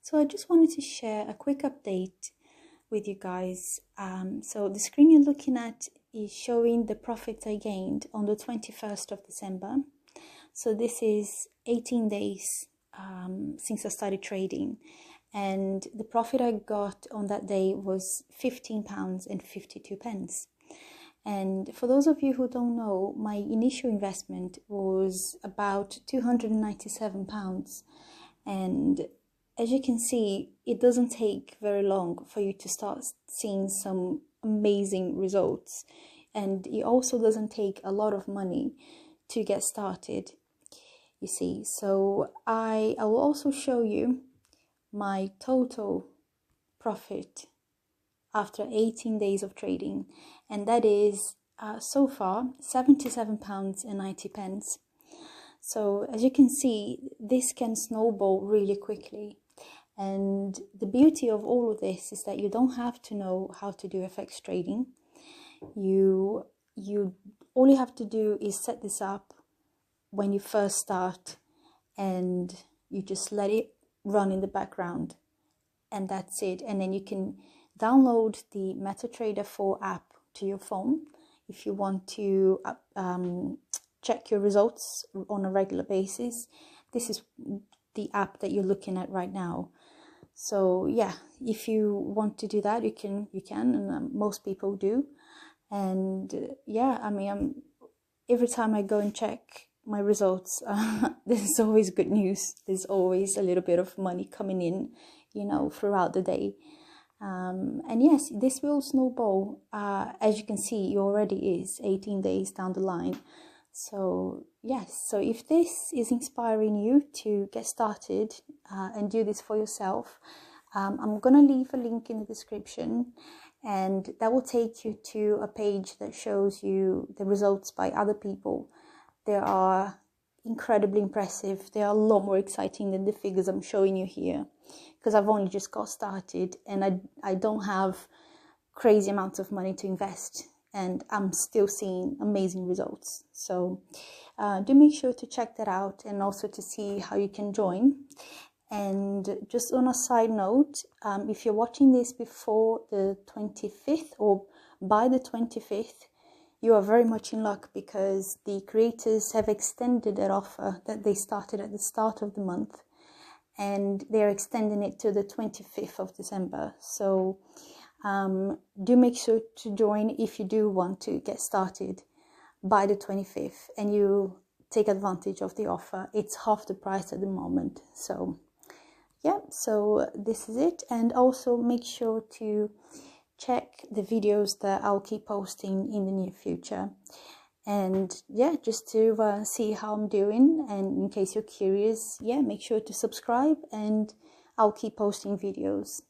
So I just wanted to share a quick update with you guys. So the screen you're looking at is showing the profits I gained on the 21st of December. So this is 18 days since I started trading, and the profit I got on that day was £15.52. And for those of you who don't know, my initial investment was about £297. And as you can see, it doesn't take very long for you to start seeing some amazing results. And it also doesn't take a lot of money to get started, you see. So I will also show you my total profit after 18 days of trading, and that is so far £77.90. So as you can see, this can snowball really quickly, and the beauty of all of this is that you don't have to know how to do FX trading. All you have to do is set this up when you first start, and you just let it run in the background, and that's it. And then you can download the MetaTrader 4 app to your phone if you want to check your results on a regular basis. This is the app that you're looking at right now. So yeah, if you want to do that, you can, and most people do. And yeah, I mean, every time I go and check my results, there's always good news. There's always a little bit of money coming in, throughout the day. And yes, this will snowball. As you can see, it already is 18 days down the line. So yes, so if this is inspiring you to get started and do this for yourself, I'm gonna leave a link in the description, and that will take you to a page that shows you the results by other people. They are incredibly impressive. They are a lot more exciting than the figures I'm showing you here, because I've only just got started and I don't have crazy amounts of money to invest, and I'm still seeing amazing results. So do make sure to check that out, and also to see how you can join. And just on a side note, if you're watching this before the 25th or by the 25th, you are very much in luck, because the creators have extended that offer that they started at the start of the month, and they're extending it to the 25th of December. So do make sure to join if you do want to get started by the 25th, and you take advantage of the offer. It's half the price at the moment. So yeah, so this is it. And also make sure to check the videos that I'll keep posting in the near future. And yeah, just to see how I'm doing, and in case you're curious, yeah, make sure to subscribe, and I'll keep posting videos.